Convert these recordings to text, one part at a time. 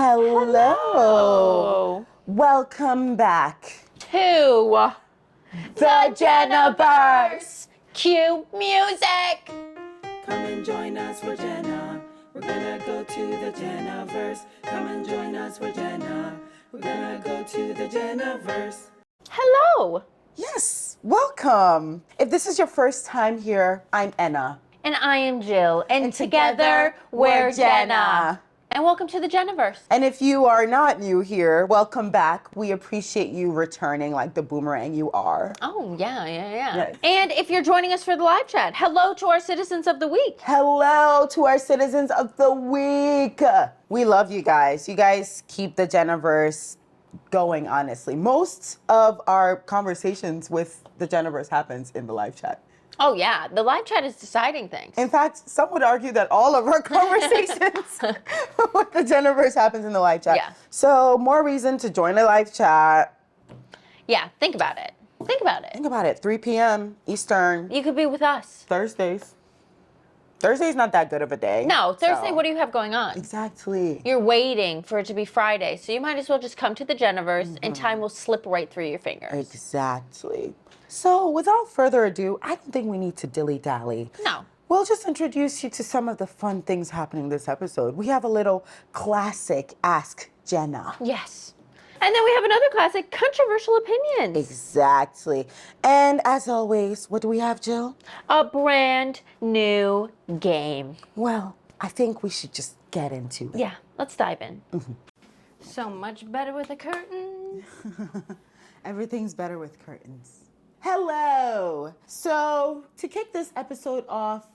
Hello. Welcome back to the Jenaverse. Cue music. Come and join us for Jena. We're gonna go to the Jenaverse. Come and join us for Jena. We're gonna go to the Jenaverse. Hello. Yes, welcome. If this is your first time here, I'm Enna. And I am Jill. And together we're Jena. And welcome to the Jenaverse. And if you are not new here, welcome back. We appreciate you returning like the boomerang you are. Oh, yeah. Yes. And if you're joining us for the live chat, hello to our citizens of the week. Hello to our citizens of the week. We love you guys. You guys keep the Jenaverse going, honestly. Most of our conversations with the Jenaverse happens in the live chat. Oh, yeah. The live chat is deciding things. In fact, some would argue that all of our conversations with the Jenaverse happens in the live chat. Yeah. So more reason to join the live chat. Yeah, think about it. Think about it. 3 p.m. Eastern. You could be with us. Thursdays. Thursday's not that good of a day. No, Thursday, what do you have going on? Exactly. You're waiting for it to be Friday, so you might as well just come to the Jenaverse and time will slip right through your fingers. Exactly. So without further ado, I don't think we need to dilly-dally. No. We'll just introduce you to some of the fun things happening this episode. We have a little classic Ask Jena. Yes. And then we have another classic, controversial opinions. Exactly. And as always, what do we have, Jill? A brand new game. Well, I think we should just get into it. Yeah, let's dive in. So much better with a curtain. Everything's better with curtains. Hello. So to kick this episode off,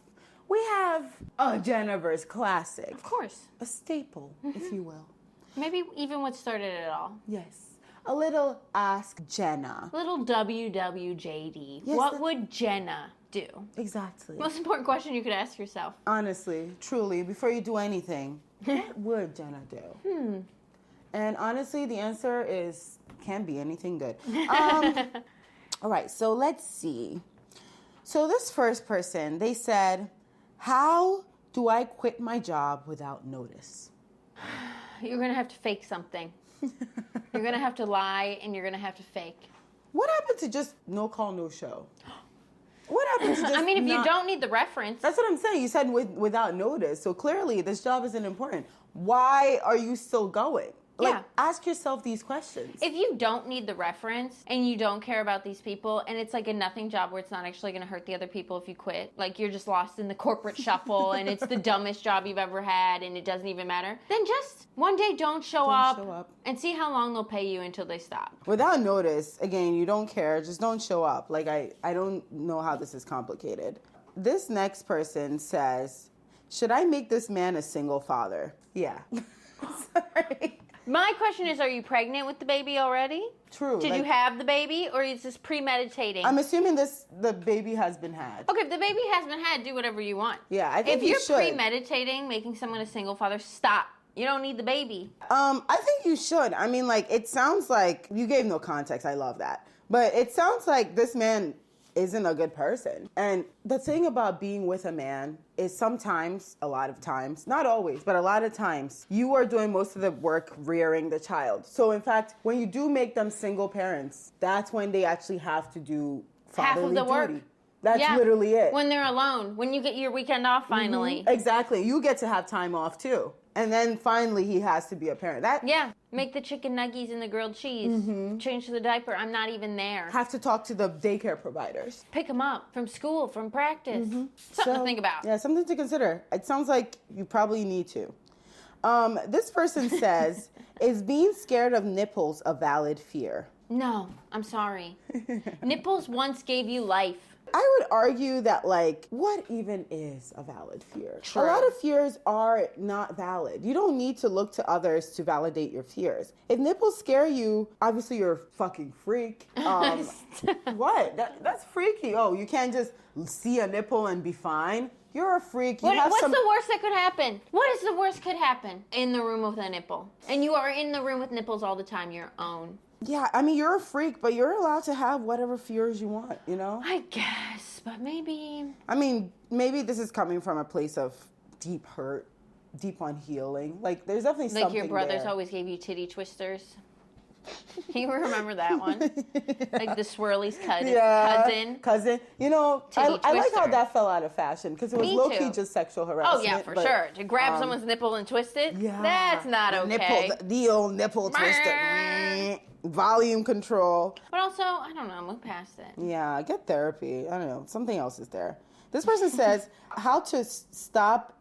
we have a Jenaverse classic. Of course. A staple, if you will. Maybe even what started it all. Yes. A little Ask Jena. Little WWJD. Yes, What would Jena do? Exactly. Most important question you could ask yourself. Honestly, truly, before you do anything, what would Jena do? And honestly, the answer is can be anything good. All right, so let's see. So this first person, they said, how do I quit my job without notice? You're going to have to fake something. You're going to have to lie and you're going to have to fake. What happened to just no call, no show? What happened to just I mean, if you don't need the reference. That's what I'm saying. You said without notice. So clearly this job isn't important. Why are you still going? Yeah. Ask yourself these questions. If you don't need the reference and you don't care about these people and it's like a nothing job where it's not actually going to hurt the other people if you quit, like you're just lost in the corporate shuffle and it's the dumbest job you've ever had and it doesn't even matter, then just one day don't show up and see how long they'll pay you until they stop. Without notice, again, you don't care, just don't show up. Like I don't know how this is complicated. This next person says, should I make this man a single father? Yeah. Sorry. My question is, are you pregnant with the baby already? True. Did you have the baby, or is this premeditating? I'm assuming the baby has been had. Okay, if the baby has been had, do whatever you want. Yeah, I think if you're you should. premeditating making someone a single father, stop. You don't need the baby. I think you should. I mean, like, it sounds like you gave no context. I love that. But it sounds like this man isn't a good person. And the thing about being with a man is sometimes, a lot of times, not always, but a lot of times, you are doing most of the work rearing the child. So in fact, when you do make them single parents, that's when they actually have to do fatherly half of the duty. work. That's literally it. When they're alone, when you get your weekend off finally. Exactly. You get to have time off too. And then finally he has to be a parent. Yeah. Make the chicken nuggies and the grilled cheese. Change the diaper. I'm not even there. Have to talk to the daycare providers. Pick them up from school, from practice. Something to think about. Yeah, something to consider. It sounds like you probably need to. This person says, is being scared of nipples a valid fear? No, I'm sorry. Nipples once gave you life. I would argue that, like, what even is a valid fear? True. A lot of fears are not valid. You don't need to look to others to validate your fears. If nipples scare you, obviously you're a fucking freak. What? That's freaky. Oh, you can't just see a nipple and be fine? You're a freak. What's the worst that could happen? What is the worst could happen in the room with a nipple? And you are in the room with nipples all the time, your own. Yeah, I mean, you're a freak, but you're allowed to have whatever fears you want, you know? I guess, but maybe... I mean, maybe this is coming from a place of deep hurt, deep on healing. Like, there's definitely Like something your brothers there. always gave you titty twisters. You remember that one? Like the swirlies cousin. You know, I Titty like how twister. that fell out of fashion because it was Me low-key too. just sexual harassment. Oh yeah, for but, sure. To grab someone's nipple and twist it, Yeah. that's not The okay. Nipple, the old nipple twister. Volume control. But also, I don't know, move past it. Yeah, get therapy. I don't know. Something else is there. This person says, how to stop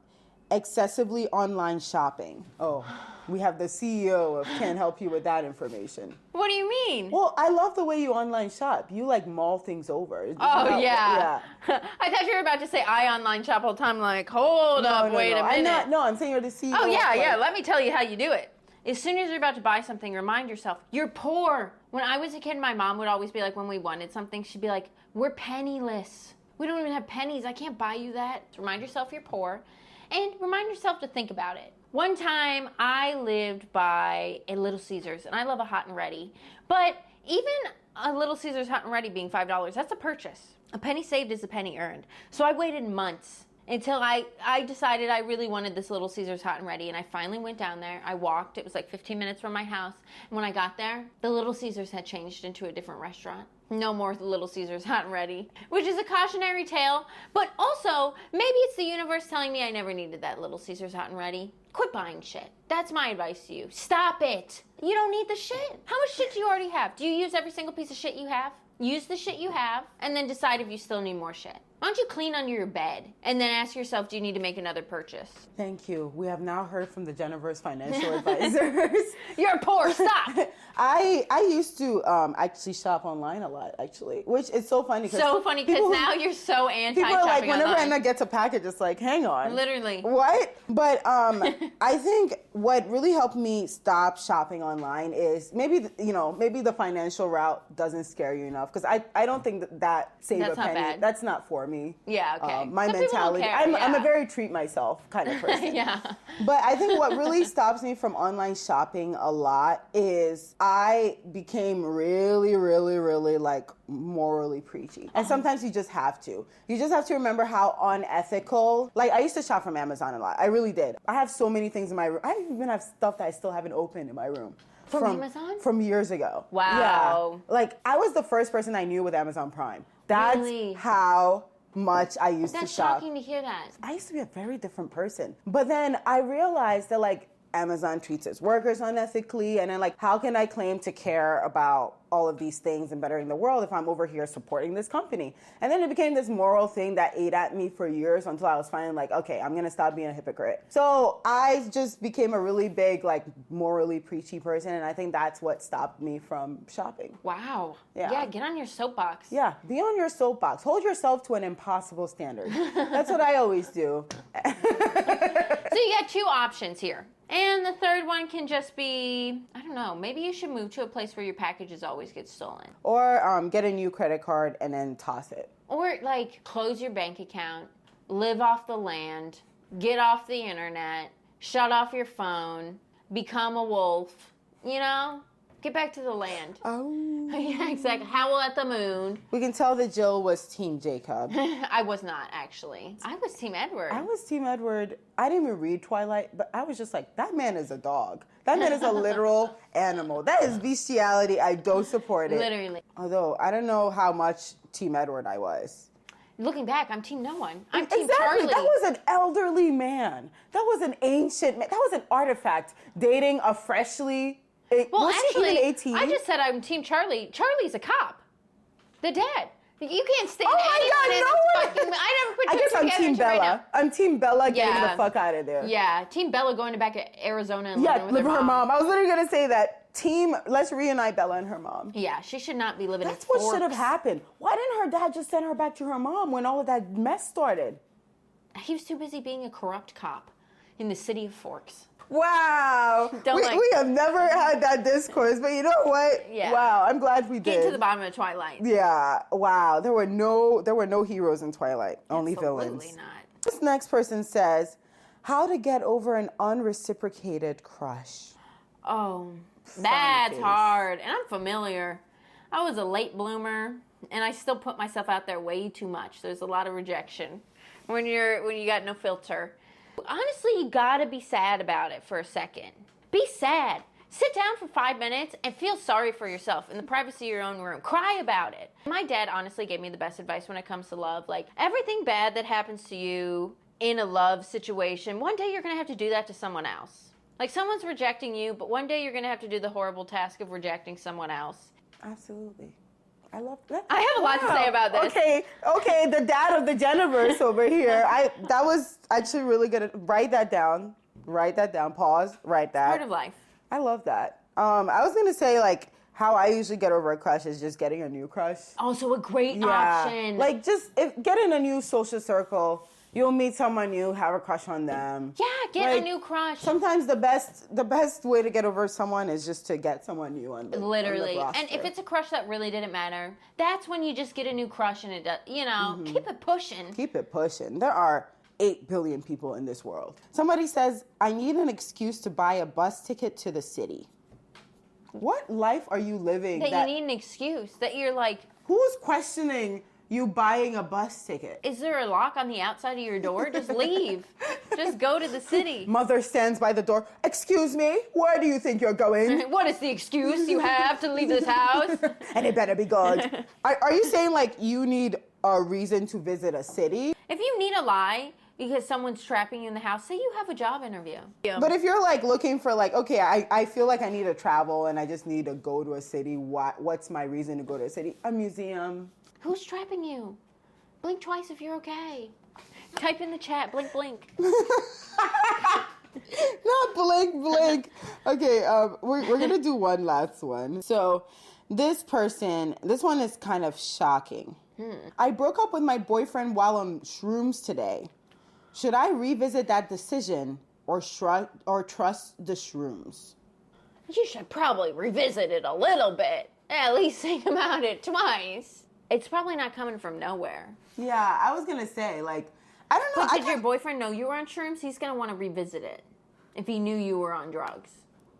excessively online shopping. Oh, we have the CEO of Can't Help You with that information. What do you mean? Well, I love the way you online shop. You like mull things over. Oh, yeah. I thought you were about to say I online shop all the time. Like, hold up, wait a minute. I'm saying you're the CEO. Oh, yeah, of, yeah. like- Let me tell you how you do it. As soon as you're about to buy something, remind yourself, you're poor. When I was a kid, my mom would always be like, when we wanted something, she'd be like, we're penniless. We don't even have pennies. I can't buy you that. So remind yourself you're poor. And remind yourself to think about it. One time, I lived by a Little Caesars, and I love a hot and ready. But even a Little Caesars hot and ready being $5, that's a purchase. A penny saved is a penny earned. So I waited months until I decided I really wanted this Little Caesars hot and ready, and I finally went down there. I walked. It was like 15 minutes from my house. And when I got there, the Little Caesars had changed into a different restaurant. No more Little Caesars hot and ready, which is a cautionary tale. But also, maybe it's the universe telling me I never needed that Little Caesars hot and ready. Quit buying shit. That's my advice to you. Stop it. You don't need the shit. How much shit do you already have? Do you use every single piece of shit you have? Use the shit you have, and then decide if you still need more shit. Why don't you clean under your bed, and then ask yourself, do you need to make another purchase? Thank you. We have now heard from the Jenaverse financial advisors. You're poor, stop! I used to actually shop online a lot, actually, which is so funny. So funny, because now you're so People are like, anti-shopping whenever online. Anna gets a package, it's like, hang on. Literally. What? But I think what really helped me stop shopping online is maybe the financial route doesn't scare you enough, because I don't think that save That's a not penny. bad. That's not for me. Yeah, okay. My Some people don't mentality. care, I'm a yeah. very treat myself kind of person. Yeah. But I think what really stops me from online shopping a lot is I became really, really, really like morally preachy. And sometimes you just have to. You just have to remember how unethical. Like, I used to shop from Amazon a lot. I really did. I have so many things in my room. I even have stuff that I still haven't opened in my room. From Amazon? From years ago. Wow. Yeah. Like, I was the first person I knew with Amazon Prime. That's Really? how much I used That's to shop. shocking to hear that. I used to be a very different person. But then I realized that, like, Amazon treats its workers unethically, and then, like, how can I claim to care about all of these things and bettering the world if I'm over here supporting this company? And then it became this moral thing that ate at me for years until I was finally like, okay, I'm gonna stop being a hypocrite. So I just became a really big, like, morally preachy person, and I think that's what stopped me from shopping. Wow. Yeah. Get on your soapbox. Yeah, be on your soapbox. Hold yourself to an impossible standard. That's what I always do. So you got two options here. And the third one can just be, I don't know, maybe you should move to a place where your packages always get stolen. Or get a new credit card and then toss it. Or, like, close your bank account, live off the land, get off the internet, shut off your phone, become a wolf, you know? Get back to the land. Oh. Yeah, exactly. Howl at the moon. We can tell that Jill was Team Jacob. I was not, actually. I was Team Edward. I was Team Edward. I didn't even read Twilight, but I was just like, that man is a dog. That man is a literal animal. That is bestiality. I don't support it. Literally. Although, I don't know how much Team Edward I was. Looking back, I'm Team No One. I'm Team Exactly. Charlie. That was an elderly man. That was an ancient man. That was an artifact dating a freshly... Well, was she actually, even 18? I just said I'm Team Charlie. Charlie's a cop. The dad. You can't stand Oh my anyone God, in no this way. fucking... I never put I two guess I'm together Team until right Bella. now. I'm Team Bella getting Yeah. the fuck out of there. Yeah, Team Bella going back to Arizona and Yeah, living with live with her her mom. mom. I was literally gonna say that. Team, let's reunite Bella and her mom. Yeah, she should not be living That's in what Forks. should have happened. Why didn't her dad just send her back to her mom when all of that mess started? He was too busy being a corrupt cop in the city of Forks. Wow. We have never had that discourse, but you know what? Yeah. Wow, I'm glad we did. Get to the bottom of Twilight. Yeah. Wow. There were no heroes in Twilight. Only Absolutely villains. not. This next person says, how to get over an unreciprocated crush. Oh, that's face. hard. And I'm familiar. I was a late bloomer, and I still put myself out there way too much. There's a lot of rejection when you got no filter. Honestly, you gotta be sad about it for a second. Be sad. Sit down for 5 minutes and feel sorry for yourself in the privacy of your own room. Cry about it. My dad honestly gave me the best advice when it comes to love. Like, everything bad that happens to you in a love situation, one day you're gonna have to do that to someone else. Like, someone's rejecting you, but one day you're gonna have to do the horrible task of rejecting someone else. Absolutely. I love that. I have a lot to say about this. Okay, the dad of the Jenaverse over here. That was actually really good. Write that down. Pause. Write that. Part of life. I love that. I was gonna say, like, how I usually get over a crush is just getting a new crush. Also a great option. Like, just get in a new social circle. You'll meet someone new, have a crush on them. Yeah, get Like, a new crush. Sometimes the best way to get over someone is just to get someone new on the Literally. roster. And if it's a crush that really didn't matter, that's when you just get a new crush and it does, keep it pushing. Keep it pushing. There are 8 billion people in this world. Somebody says, I need an excuse to buy a bus ticket to the city. What life are you living? That you need an excuse. That you're like, who's questioning you buying a bus ticket? is there a lock on the outside of your door? Just leave. Just go to the city. Mother stands by the door. Excuse me, where do you think you're going? What is the excuse you have to leave this house? And it better be good. Are you saying, like, you need a reason to visit a city? If you need a lie because someone's trapping you in the house, say you have a job interview. But if you're, like, looking for, like, okay, I feel like I need to travel and I just need to go to a city, what's my reason to go to a city? A museum. Who's trapping you? Blink twice if you're okay. Type in the chat, blink, blink. Not blink. Okay, we're gonna do one last one. So this one is kind of shocking. I broke up with my boyfriend while on shrooms today. Should I revisit that decision or trust the shrooms? You should probably revisit it a little bit. At least think about it twice. It's probably not coming from nowhere. Yeah, I was gonna say, like, I don't know. But did your boyfriend know you were on shrooms? He's gonna want to revisit it if he knew you were on drugs.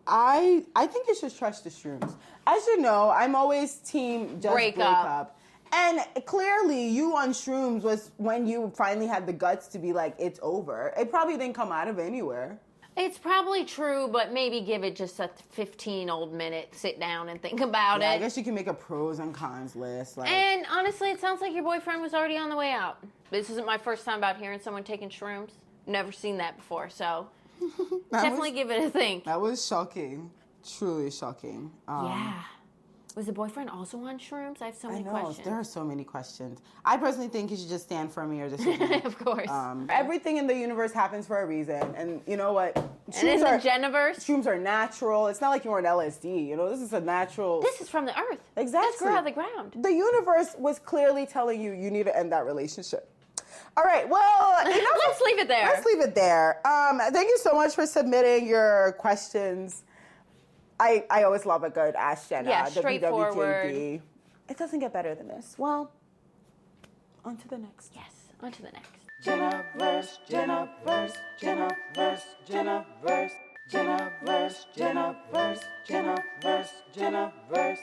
I think you should trust the shrooms. As you know, I'm always team just break up. And clearly, you on shrooms was when you finally had the guts to be like, it's over. It probably didn't come out of anywhere. It's probably true, but maybe give it just a 15 old minute, sit down and think about it. I guess you can make a pros and cons list. Like. And honestly, it sounds like your boyfriend was already on the way out. This isn't my first time about hearing someone taking shrooms. Never seen that before, so definitely give it a think. That was shocking. Truly shocking. Yeah. Was the boyfriend also on shrooms? I have so many questions. There are so many questions. I personally think you should just stand firm in your decision. Of course. Everything in the universe happens for a reason. And you know what? And in the Jenaverse? Shrooms are natural. It's not like you're on LSD. You know, this is a natural... This is from the earth. Exactly. This grew out of the ground. The universe was clearly telling you need to end that relationship. All right, well... Let's leave it there. Let's leave it there. Thank you so much for submitting your questions. I always love a good Ask Jena. Yeah, straightforward. WWJD. It doesn't get better than this. Well, on to the next. Yes, on to the next. Jenaverse, Jenaverse, Jenaverse, Jenaverse, Jenaverse, Jenaverse, Jenaverse, Jenaverse.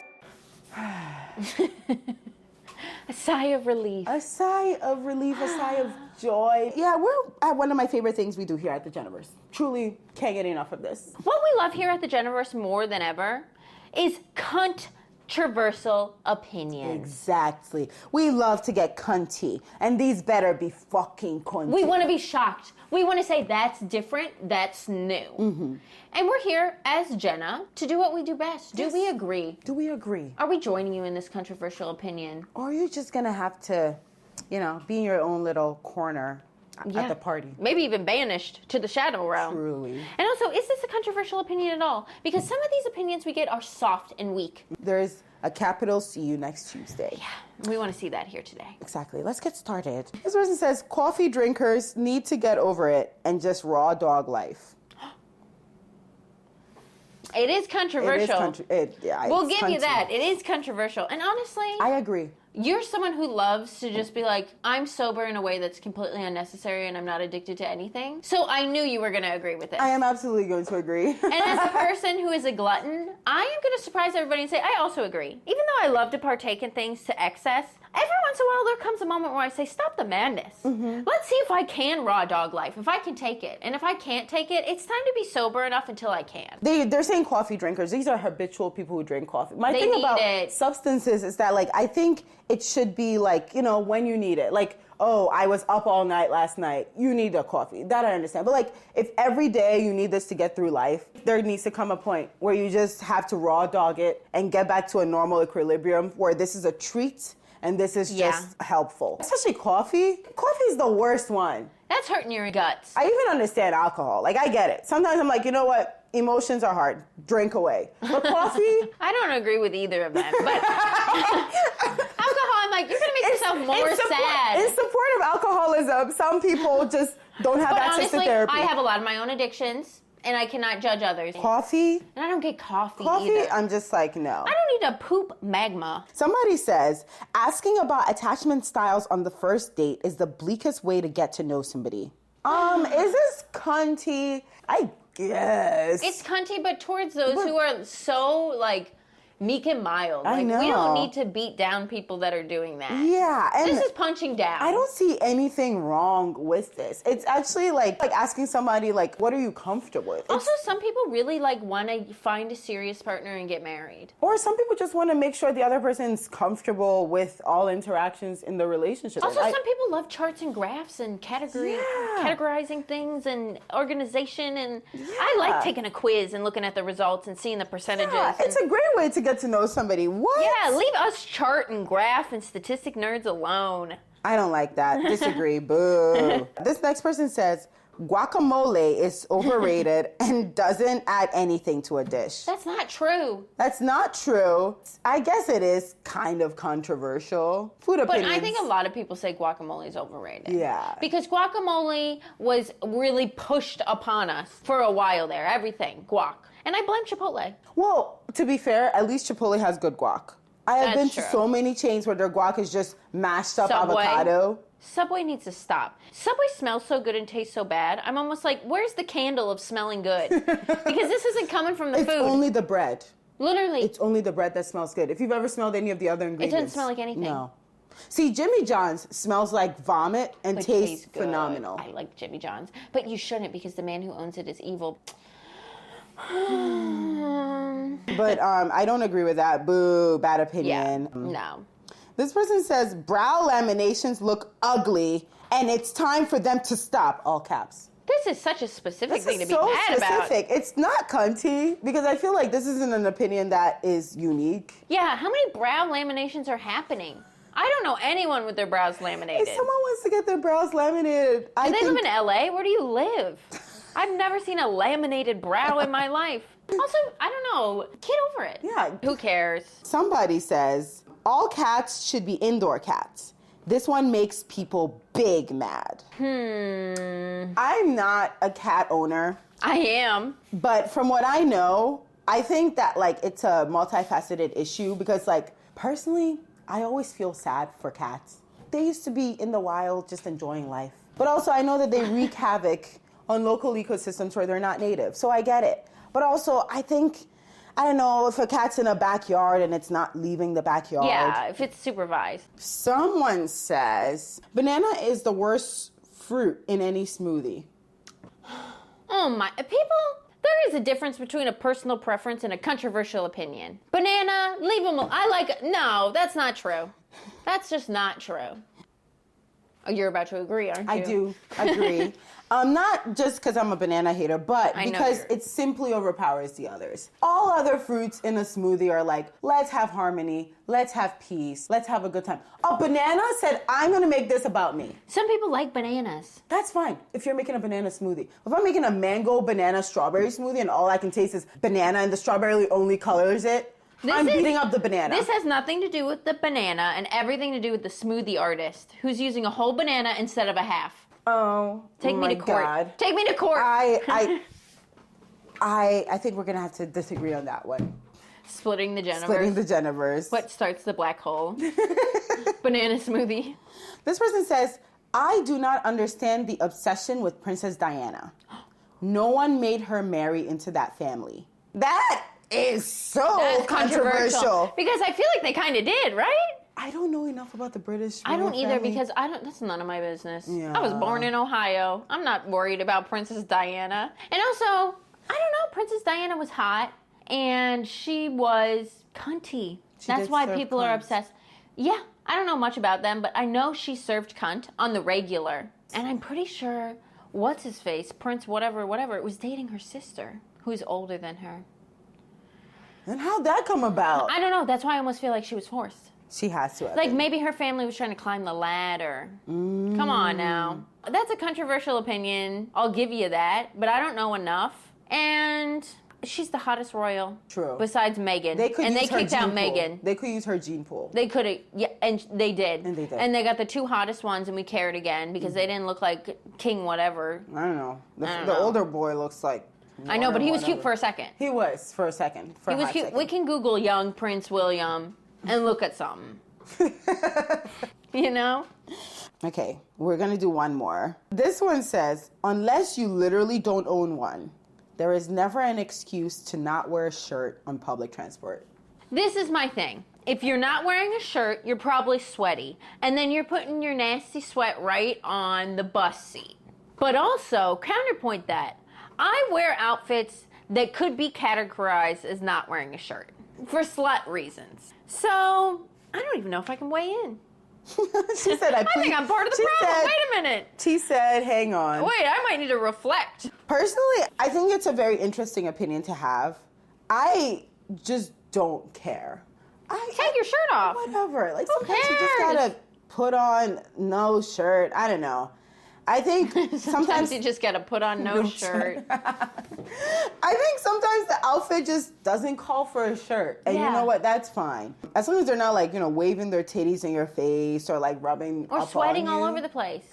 A sigh of relief. A sigh of relief, a sigh of joy. Yeah, we're at one of my favorite things we do here at the Jenaverse. Truly can't get enough of this. What we love here at the Jenaverse more than ever is controversial opinions. Exactly. We love to get cunty, and these better be fucking cunty. We want to be shocked. We want to say that's different, that's new. Mm-hmm. And we're here as Jena to do what we do best. Yes. Do we agree? Do we agree? Are we joining you in this controversial opinion? Or are you just going to have to, be in your own little corner at the party? Maybe even banished to the shadow realm. Truly. And also, is this a controversial opinion at all? Because some of these opinions we get are soft and weak. There's a capital See you next Tuesday. Yeah, we want to see that here today. Exactly. Let's get started. This person says, coffee drinkers need to get over it and just raw dog life. It is controversial. We'll give you that. It is controversial. And honestly... I agree. You're someone who loves to just be like, I'm sober in a way that's completely unnecessary and I'm not addicted to anything. So I knew you were going to agree with this. I am absolutely going to agree. And as a person who is a glutton, I am going to surprise everybody and say, I also agree. Even though I love to partake in things to excess, every once in a while there comes a moment where I say, stop the madness. Let's see if I can raw dog life, if I can take it. And if I can't take it, it's time to be sober enough until I can. They're saying coffee drinkers. These are habitual people who drink coffee. My They thing need about it. substances is that, like, I think it should be, like, you know, when you need it. Like, oh, I was up all night last night. You need a coffee. That I understand. But, like, if every day you need this to get through life, there needs to come a point where you just have to raw dog it and get back to a normal equilibrium where this is a treat and this is just helpful. Especially coffee. Coffee is the worst one. That's hurting your guts. I even understand alcohol. Like, I get it. Sometimes I'm like, you know what? Emotions are hard. Drink away. But coffee? I don't agree with either of them. But alcohol, I'm like, you're going to make yourself more sad. In support of alcoholism, some people just don't have But access honestly, to therapy. I have a lot of my own addictions, and I cannot judge others. Coffee? And I don't get coffee Coffee? either. I'm just like, no. I don't need to poop magma. Somebody says, asking about attachment styles on the first date is the bleakest way to get to know somebody. Is this cunty? I guess. It's cunty, but towards those who are so, like, meek and mild. I Like, know. we don't need to beat down people that are doing that. Yeah. And This is punching down. I don't see anything wrong with this. It's actually like asking somebody, like, what are you comfortable with? Also, some people really, like, want to find a serious partner and get married. Or some people just want to make sure the other person's comfortable with all interactions in the relationship. Also, Like, some people love charts and graphs and categorizing things and organization. And I like taking a quiz and looking at the results and seeing the percentages. yeah, it's a great way to get to know somebody. What? Yeah, leave us chart and graph and statistic nerds alone. I don't like that. Disagree. Boo. This next person says, guacamole is overrated and doesn't add anything to a dish. That's not true. That's not true. I guess it is kind of controversial. Food But opinions. I think a lot of people say guacamole is overrated. Yeah. Because guacamole was really pushed upon us for a while there. Everything, guac. And I blame Chipotle. Well, to be fair, at least Chipotle has good guac. I have been That's to true. so many chains where their guac is just mashed up Subway. avocado. Subway needs to stop. Subway smells so good and tastes so bad. I'm almost like, where's the candle of smelling good? Because this isn't coming from the It's food. only the bread. Literally. It's only the bread that smells good. If you've ever smelled any of the other ingredients. smell like anything. No. See, Jimmy John's smells like vomit and But tastes good. phenomenal. I like Jimmy John's. But you shouldn't because the man who owns it is evil. But I don't agree with that. Boo, bad opinion. Yeah, no. This person says brow laminations look ugly and it's time for them to stop, all caps. This is such a specific This thing to is be so mad specific. about. It's not cunty because I feel like this isn't an opinion that is unique. Yeah, how many brow laminations are happening? I don't know anyone with their brows laminated. If someone wants to get their brows laminated, Do they live in LA? Where do you live? I've never seen a laminated brow in my life. Also, I don't know. Get over it. Yeah. Who cares? Somebody says all cats should be indoor cats. This one makes people big mad. I'm not a cat owner, I am. but from what I know, I think that like it's a multifaceted issue because like personally, I always feel sad for cats. They used to be in the wild just enjoying life. But also I know that they wreak havoc on local ecosystems where they're not native. So I get it. But also I think, I don't know, if a cat's in a backyard and it's not leaving the backyard. Yeah, if it's supervised. Someone says banana is the worst fruit in any smoothie. Oh my, people, there is a difference between a personal preference and a controversial opinion. Banana, leave them alone. No, that's not true. That's just not true. Oh, you're about to agree, aren't you? I do agree. Not just because I'm a banana hater, but I know because you're- it simply overpowers the others. All other fruits in a smoothie are like, let's have harmony, let's have peace, let's have a good time. A banana said, I'm going to make this about me. Some people like bananas. That's fine if you're making a banana smoothie. If I'm making a mango, banana, strawberry smoothie and all I can taste is banana and the strawberry only colors it, I'm beating up the banana. This has nothing to do with the banana and everything to do with the smoothie artist who's using a whole banana instead of a half. Oh, Take me my to court. God. Take me to court. I think we're gonna have to disagree on that one. Splitting the Jenaverse. Splitting the Jenaverse. What starts the black hole? Banana smoothie. This person says, I do not understand the obsession with Princess Diana. No one made her marry into that family. That is so That's controversial. Because I feel like they kind of did, right? I don't know enough about the British I don't royal either family. because that's none of my business. Yeah. I was born in Ohio. I'm not worried about Princess Diana. And also, I don't know, Princess Diana was hot and she was cunty. That's did why serve people are cunts. obsessed. Yeah, I don't know much about them, but I know she served cunt on the regular. And I'm pretty sure, what's his face, Prince whatever, was dating her sister, who's older than her. And how'd that come about? I don't know. That's why I almost feel like she was forced. She has to have Like been. maybe her family was trying to climb the ladder. Come on now. That's a controversial opinion. I'll give you that. But I don't know enough. And she's the hottest royal. True. Besides Meghan. They could and use they her kicked gene out pool. Meghan. They could use her gene pool. They could have, yeah, and they did. And they did. And they got the two hottest ones, and we cared again because they didn't look like King whatever. I don't know. The know. older boy looks like... I know, but he was cute whatever. for a second. He was, for a second. For He a was hot cute. second. We can Google young Prince William and look at something. You know? Okay, we're gonna do one more. This one says, unless you literally don't own one, there is never an excuse to not wear a shirt on public transport. This is my thing. If you're not wearing a shirt, you're probably sweaty. And then you're putting your nasty sweat right on the bus seat. But also, counterpoint that, I wear outfits that could be categorized as not wearing a shirt for slut reasons. So, I don't even know if I can weigh in. She said, I think I'm part of the problem. Wait a minute. She said, hang on. Wait, I might need to reflect. Personally, I think it's a very interesting opinion to have. I just don't care. Take your shirt off. Whatever. Like, Who sometimes you just cares? gotta put on no shirt. I don't know. I think Sometimes you just gotta put on no shirt. I think sometimes the outfit just doesn't call for a shirt. And you Yeah. know what? That's fine. As long as they're not like, waving their titties in your face or like rubbing Or up sweating on all you. over the place.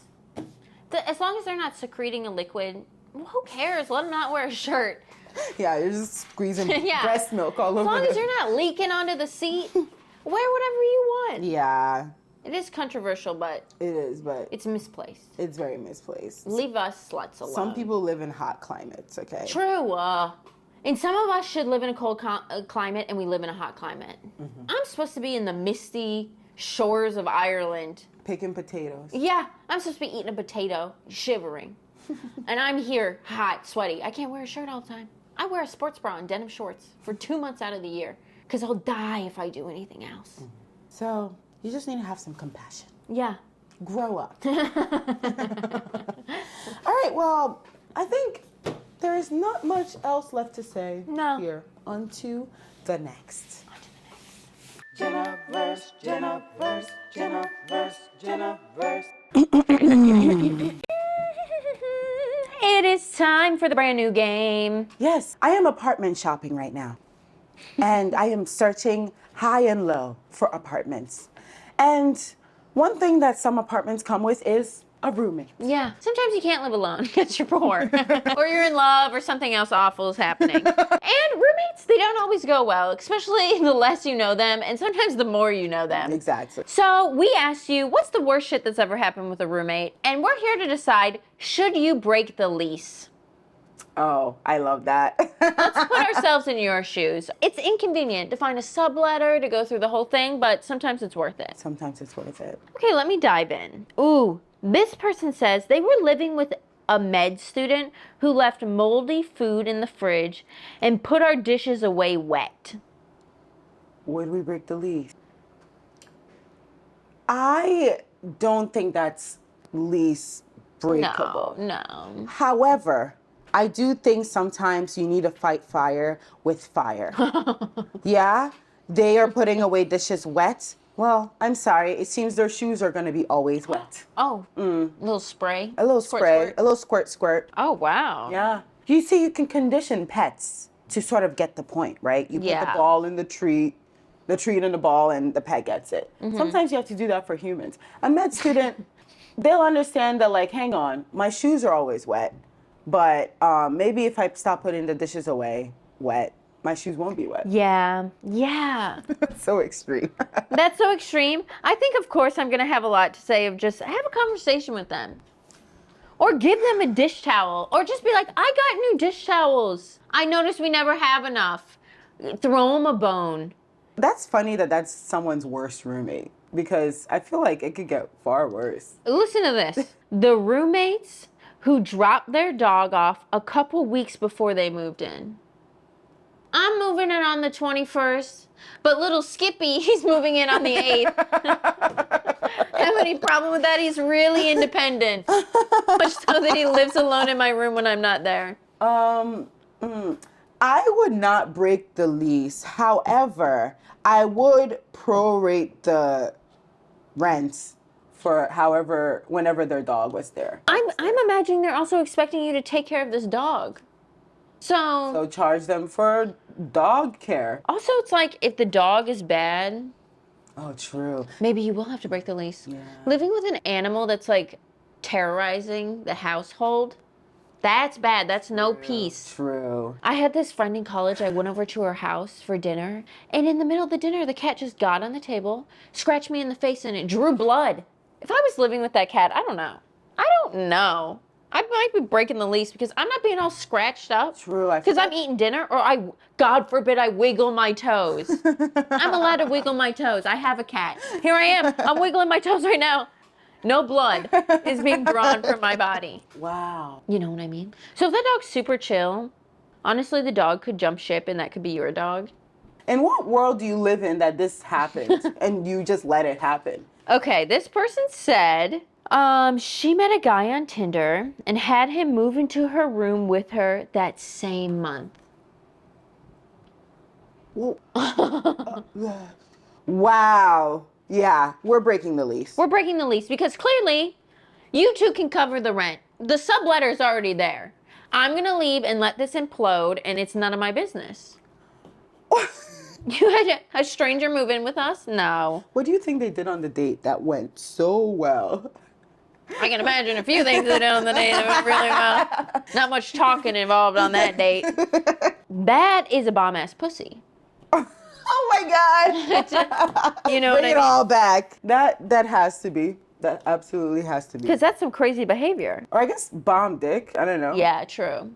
As long as they're not secreting a liquid, well, who cares? Let them not wear a shirt. Yeah, you're just squeezing Yeah. breast milk all over As long the... as you're not leaking onto the seat, wear whatever you want. Yeah, It is controversial, but it is, but it's misplaced. it's very misplaced. Leave us sluts alone. Some people live in hot climates, okay? True. And some of us should live in a cold climate, and we live in a hot climate. Mm-hmm. I'm supposed to be in the misty shores of Ireland. Picking potatoes. Yeah, I'm supposed to be eating a potato, shivering. And I'm here, hot, sweaty. I can't wear a shirt all the time. I wear a sports bra and denim shorts for 2 months out of the year because I'll die if I do anything else. So, you just need to have some compassion. Yeah. Grow up. All right, well, I think there is not much else left to say No. here. On to the next. Jenaverse, Jenaverse, Jenaverse, Jenaverse. It is time for the brand new game. Yes, I am apartment shopping right now. And I am searching high and low for apartments. And one thing that some apartments come with is a roommate. Yeah. Sometimes you can't live alone because you're poor. Or you're in love or something else awful is happening. And roommates, they don't always go well, especially the less you know them and sometimes the more you know them. Exactly. So we asked you, what's the worst shit that's ever happened with a roommate? And we're here to decide, should you break the lease? Oh, I love that. Let's put ourselves in your shoes. It's inconvenient to find a subletter, to go through the whole thing, but sometimes it's worth it. Sometimes it's worth it. Okay, let me dive in. Ooh, this person says they were living with a med student who left moldy food in the fridge and put our dishes away wet. Would we break the lease? I don't think that's lease breakable. No. However, I do think sometimes you need to fight fire with fire. Yeah? They are putting away dishes wet. Well, I'm sorry. It seems their shoes are going to be always wet. Oh, a little spray. A little Squirt, spray, squirt. a little squirt, squirt. Oh, wow. Yeah. You see, you can condition pets to sort of get the point, right? You put Yeah. the ball in the treat in the ball, and the pet gets it. Sometimes you have to do that for humans. A med student, they'll understand that, like, hang on, my shoes are always wet, but maybe if I stop putting the dishes away wet, my shoes won't be wet. Yeah. Yeah. That's so extreme. That's so extreme. I think, of course, I'm going to have a lot to say of just have a conversation with them. Or give them a dish towel. Or just be like, I got new dish towels. I noticed we never have enough. Throw them a bone. That's funny that that's someone's worst roommate, because I feel like it could get far worse. Listen to this. The roommates who dropped their dog off a couple weeks before they moved in. I'm moving in on the 21st, but little Skippy, he's moving in on the 8th. Have any problem with that? He's really independent. Much so that he lives alone in my room when I'm not there. I would not break the lease. However, I would prorate the rent for whenever their dog was there. I'm imagining they're also expecting you to take care of this dog. So charge them for dog care. Also, it's like if the dog is bad, Oh, true. maybe you will have to break the lease. Yeah. Living with an animal that's like terrorizing the household, that's bad. That's no peace. True. I had this friend in college. I went over to her house for dinner, and in the middle of the dinner, the cat just got on the table, scratched me in the face, and it drew blood. If I was living with that cat, I don't know. I might be breaking the lease because I'm not being all scratched up. True. Because I'm eating dinner, or God forbid, I wiggle my toes. I'm allowed to wiggle my toes. I have a cat. Here I am. I'm wiggling my toes right now. No blood is being drawn from my body. Wow. You know what I mean? So if that dog's super chill, honestly, the dog could jump ship and that could be your dog. In what world do you live in that this happens and you just let it happen? Okay, this person said she met a guy on Tinder and had him move into her room with her that same month. Wow. Yeah, we're breaking the lease. We're breaking the lease because clearly you two can cover the rent. The subletter's already there. I'm going to leave and let this implode, and it's none of my business. You had a stranger move in with us? No. What do you think they did on the date that went so well? I can imagine a few things they did on the date that went really well. Not much talking involved on that date. That is a bomb-ass pussy. Oh my God. You know Bring what I it mean? all back. That has to be. That absolutely has to be. Because that's some crazy behavior. Or I guess bomb dick. I don't know. Yeah, true.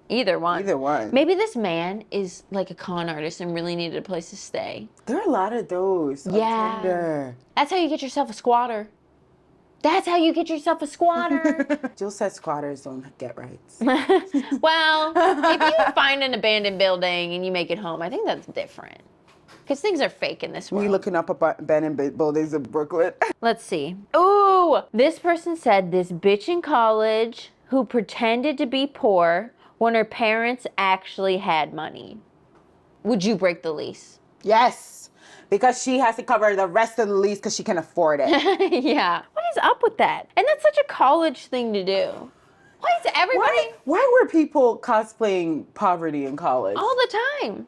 Either one. Either one. Maybe this man is like a con artist and really needed a place to stay. There are a lot of those on Yeah. Tinder. That's how you get yourself a squatter. That's how you get yourself a squatter. Jill said squatters don't get rights. Well, if you find an abandoned building and you make it home, I think that's different. Because things are fake in this world. Me looking up abandoned buildings in Brooklyn. Let's see. Ooh, this person said this bitch in college who pretended to be poor when her parents actually had money. Would you break the lease? Yes, because she has to cover the rest of the lease because she can afford it. Yeah. What is up with that? And that's such a college thing to do. Why is everybody... Why were people cosplaying poverty in college? All the time.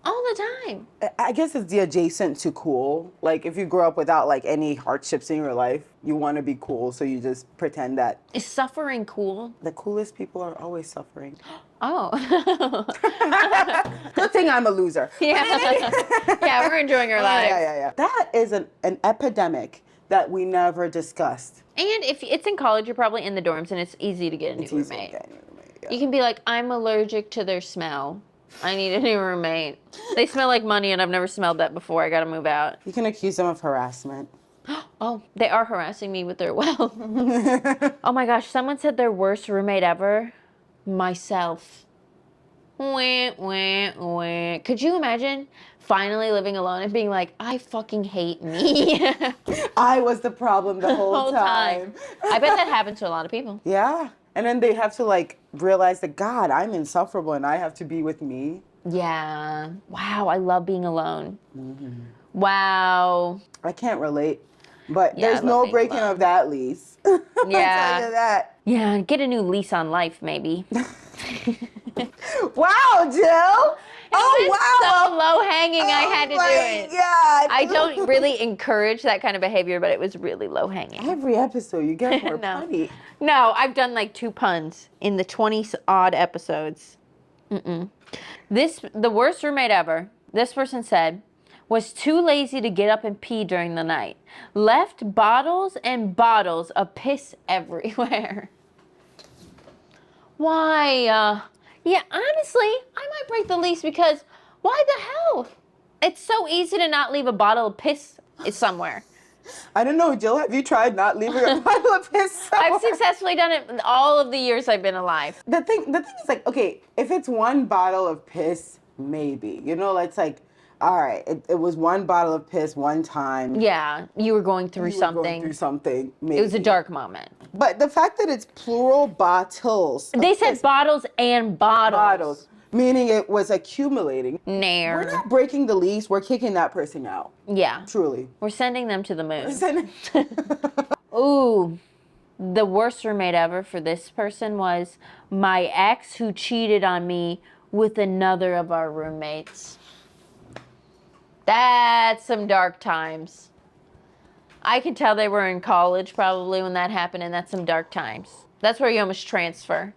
All the time. I guess it's the adjacent to cool. Like if you grew up without like any hardships in your life, you want to be cool, so you just pretend that. Is suffering cool? The coolest people are always suffering. Oh. Good thing I'm a loser. Yeah. Yeah, we're enjoying our lives. Yeah. That is an epidemic that we never discussed. And if it's in college, you're probably in the dorms and it's easy to get a new It's easy to roommate. get a new roommate, yeah. You can be like, I'm allergic to their smell. I need a new roommate. They smell like money and I've never smelled that before. I gotta move out. You can accuse them of harassment. Oh, they are harassing me with their wealth. Oh my gosh, someone said their worst roommate ever. Myself. Wah, wah, wah. Could you imagine finally living alone and being like, I fucking hate me? I was the problem the whole time. I bet that happened to a lot of people. Yeah. And then they have to like realize that, God, I'm insufferable and I have to be with me. Yeah. Wow, I love being alone. Wow. I can't relate. But Yeah, I there's love no being breaking alone. of that lease. Yeah. I'll tell you that. Yeah, get a new lease on life, maybe. Wow, Jill. Oh, wow. So low hanging, I had to do it. Yeah. I don't really encourage that kind of behavior, but it was really low hanging. Every episode you get more No. funny. No, I've done like 2 puns in the 20 odd episodes. The worst roommate ever, this person said, was too lazy to get up and pee during the night. Left bottles and bottles of piss everywhere. Why? Yeah, honestly, I might break the lease because why the hell? It's so easy to not leave a bottle of piss somewhere. I don't know, Jill, have you tried not leaving a bottle of piss somewhere? I've successfully done it all of the years I've been alive. The thing is like, okay, if it's one bottle of piss, maybe. You know, it's like, all right, it was one bottle of piss one time. Yeah, you were going through something. Maybe. It was a dark moment. But the fact that it's plural bottles. They said bottles and bottles. Meaning it was accumulating. Nair. We're not breaking the lease. We're kicking that person out. Yeah. Truly. We're sending them to the moon. Ooh. The worst roommate ever for this person was my ex who cheated on me with another of our roommates. That's some dark times. I could tell they were in college probably when that happened, and that's some dark times. That's where you almost transfer.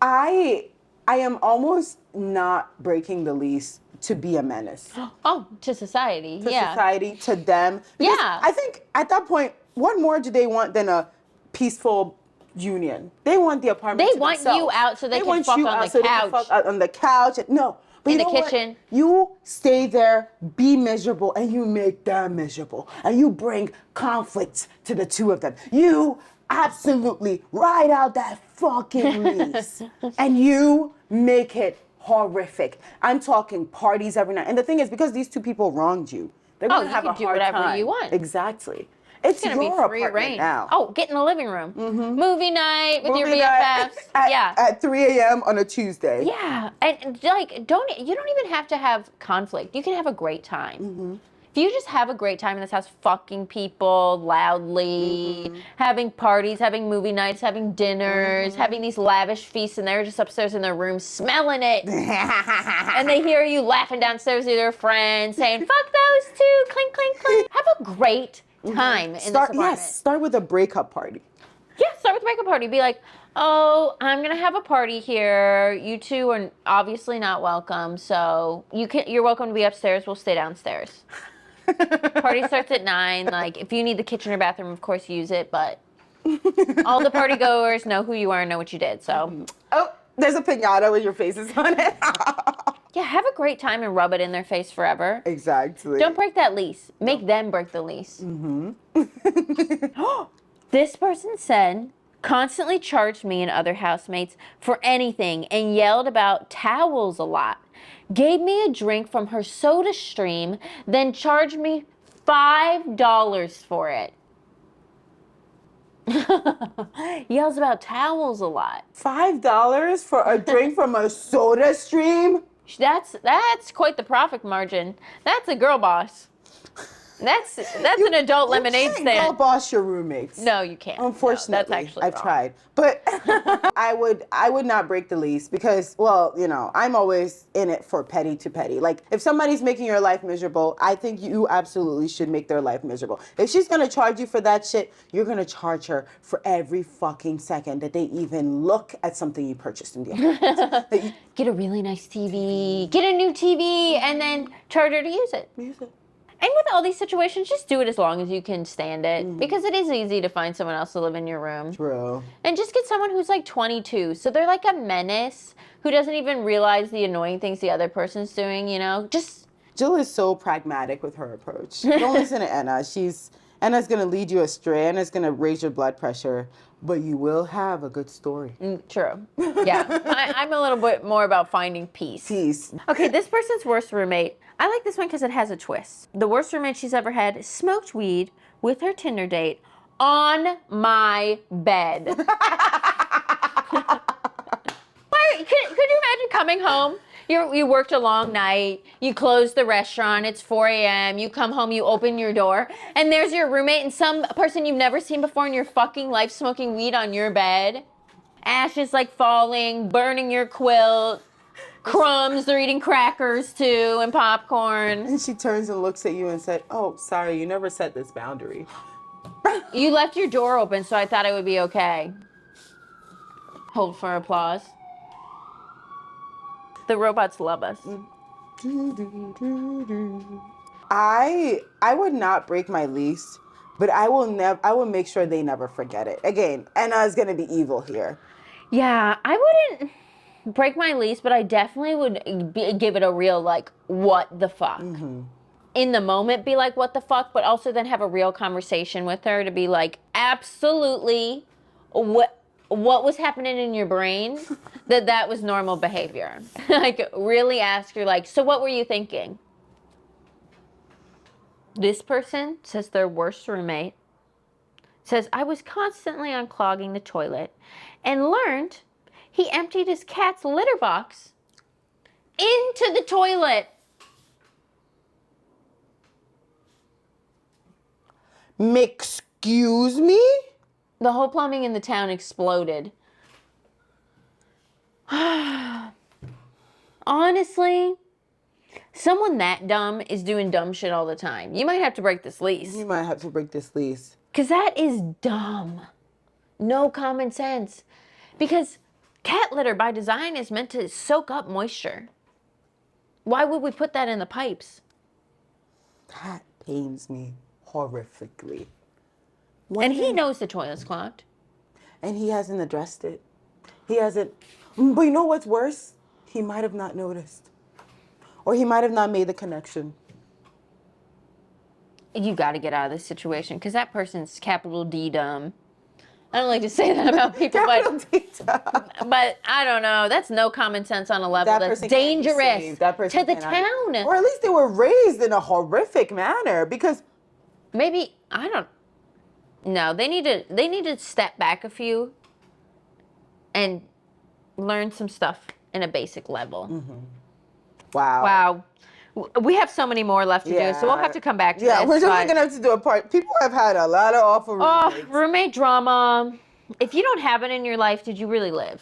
I am almost not breaking the lease to be a menace. Oh, to society. To society, to them. Because I think at that point, what more do they want than a peaceful union? They want the apartment They to want themselves. you out so they can fuck on the couch. They can fuck out on the couch. No. But in you the know kitchen. What? You stay there, be miserable, and you make them miserable. And you bring conflict to the two of them. You absolutely ride out that fucking lease. And you make it horrific. I'm talking parties every night. And the thing is, because these two people wronged you, they're going to have a hard time. You can do whatever you want. Exactly. It's going to be free reign now. Oh, get in the living room. Mm-hmm. Movie night with your Movie BFFs. night at 3 a.m. on a Tuesday. Yeah. And like, you don't even have to have conflict. You can have a great time. Mm-hmm. If you just have a great time in this house, fucking people loudly, having parties, having movie nights, having dinners, having these lavish feasts, and they're just upstairs in their room smelling it. And they hear you laughing downstairs with your friends, saying, fuck those two, clink, clink, clink. Have a great time in this apartment. Yes, start with a breakup party. Yeah, start with a breakup party. Be like, oh, I'm going to have a party here. You two are obviously not welcome, so you're welcome to be upstairs. We'll stay downstairs. Party starts at 9. Like, if you need the kitchen or bathroom, of course, use it. But all the party goers know who you are and know what you did. So, oh, there's a piñata with your faces on it. Yeah, have a great time and rub it in their face forever. Exactly. Don't break that lease. Make them break the lease. This person said, constantly charged me and other housemates for anything and yelled about towels a lot. Gave me a drink from her soda stream, then charged me $5 for it. Yells about towels a lot. $5 for a drink from a soda stream? That's quite the profit margin. That's a girl boss. That's an adult lemonade stand. You can't girl boss your roommates. No, you can't. Unfortunately, no, that's actually I've wrong. tried, but I would not break the lease because, well, you know, I'm always in it for petty to petty. Like, if somebody's making your life miserable, I think you absolutely should make their life miserable. If she's gonna charge you for that shit, you're gonna charge her for every fucking second that they even look at something you purchased in the apartment. Get a really nice TV, get a new TV, and then charge her to use it. Use it. And with all these situations, just do it as long as you can stand it. Because it is easy to find someone else to live in your room. True. And just get someone who's like 22. So they're like a menace who doesn't even realize the annoying things the other person's doing, you know? Jill is so pragmatic with her approach. Don't listen to Anna. Anna's going to lead you astray. Anna's going to raise your blood pressure. But you will have a good story. True. Yeah. I'm a little bit more about finding peace. Okay, this person's worst roommate. I like this one because it has a twist. The worst roommate she's ever had smoked weed with her Tinder date on my bed. Could you imagine coming home? You worked a long night, you closed the restaurant, it's 4 a.m., you come home, you open your door, and there's your roommate and some person you've never seen before in your fucking life smoking weed on your bed. Ashes like falling, burning your quilt, crumbs, they're eating crackers too, and popcorn. And she turns and looks at you and said, oh, sorry, you never set this boundary. You left your door open, so I thought it would be okay. Hold for applause. The robots love us. I would not break my lease, but I will make sure they never forget it. Again, Anna is gonna be evil here. Yeah, I wouldn't break my lease, but I definitely would give it a real, like, what the fuck. In the moment, be like, what the fuck, but also then have a real conversation with her to be like, absolutely, what was happening in your brain that was normal behavior. Like, really ask her, like, so what were you thinking? This person says their worst roommate says, I was constantly unclogging the toilet and learned he emptied his cat's litter box into the toilet. Excuse me? The whole plumbing in the town exploded. Honestly, someone that dumb is doing dumb shit all the time. You might have to break this lease. You might have to break this lease. Because that is dumb. No common sense. Because cat litter by design is meant to soak up moisture. Why would we put that in the pipes? That pains me horrifically. And he knows the toilet's clogged. And he hasn't addressed it. He hasn't. But you know what's worse? He might have not noticed. Or he might have not made the connection. You got to get out of this situation because that person's capital D dumb. I don't like to say that about people, but I don't know. That's no common sense on a level that's dangerous to the town. Or at least they were raised in a horrific manner because maybe I don't. No, they need to step back a few and learn some stuff in a basic level. Wow. We have so many more left to do, so we'll have to come back to this. Yeah, we're definitely going to have to do a part. People have had a lot of awful roommates. Oh, roommate drama. If you don't have it in your life, did you really live?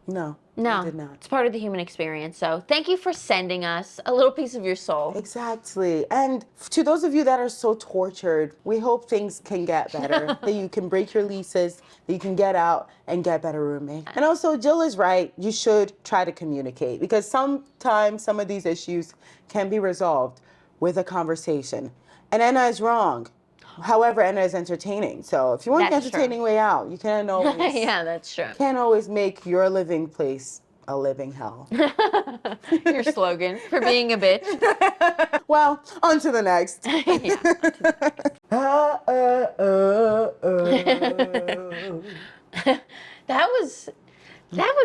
No, No, I did not. It's part of the human experience. So thank you for sending us a little piece of your soul. Exactly. And to those of you that are so tortured, we hope things can get better, that you can break your leases, that you can get out and get better roommates. And also, Jill is right. You should try to communicate because sometimes some of these issues can be resolved with a conversation. And Anna is wrong. However, Anna is entertaining. So if you want an entertaining way out, you can't always. Yeah, that's true. Can't always make your living place a living hell. Your slogan for being a bitch. Well, on to the next. That was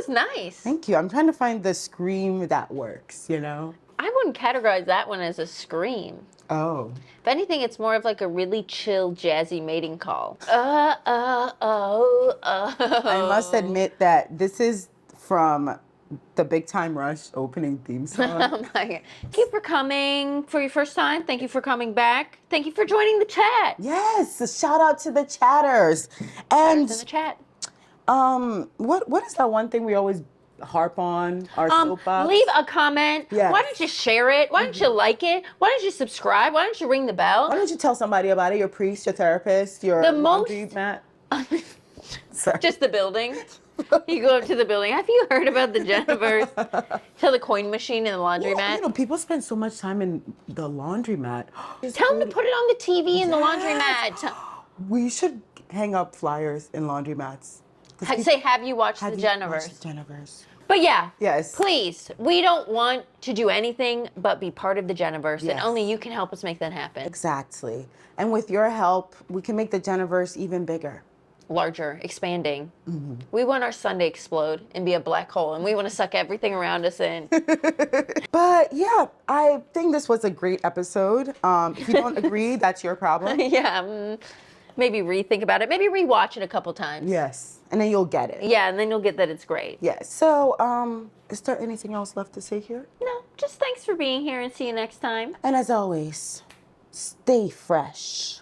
nice. Thank you. I'm trying to find the scream that works, you know? I wouldn't categorize that one as a scream. Oh. If anything, it's more of like a really chill, jazzy mating call. I must admit that this is from the Big Time Rush opening theme song. Oh my God. Thank you for coming for your first time. Thank you for coming back. Thank you for joining the chat. Yes, a shout out to the chatters. And in the chat. What is that one thing we always harp on, our soapbox? Leave a comment. Yes. Why don't you share it? Why don't you like it? Why don't you subscribe? Why don't you ring the bell? Why don't you tell somebody about it? Your priest, your therapist, your laundry mat. Sorry. Just the building. You go up to the building. Have you heard about the Jenaverse? Tell the coin machine in the laundromat. You know, people spend so much time in the laundromat. Tell them to put it on the TV in the laundromat. We should hang up flyers in laundromats. Say, have you watched the Jenaverse? But yeah, yes. Please, we don't want to do anything but be part of the Jenaverse, and only you can help us make that happen. Exactly. And with your help, we can make the Jenaverse even bigger. Larger, expanding. Mm-hmm. We want our sun to explode and be a black hole, and we want to suck everything around us in. But yeah, I think this was a great episode. If you don't agree, that's your problem. Yeah, maybe rethink about it. Maybe rewatch it a couple times. Yes, and then you'll get it. Yeah, and then you'll get that it's great. Yes. So, is there anything else left to say here? No, just thanks for being here and see you next time. And as always, stay fresh.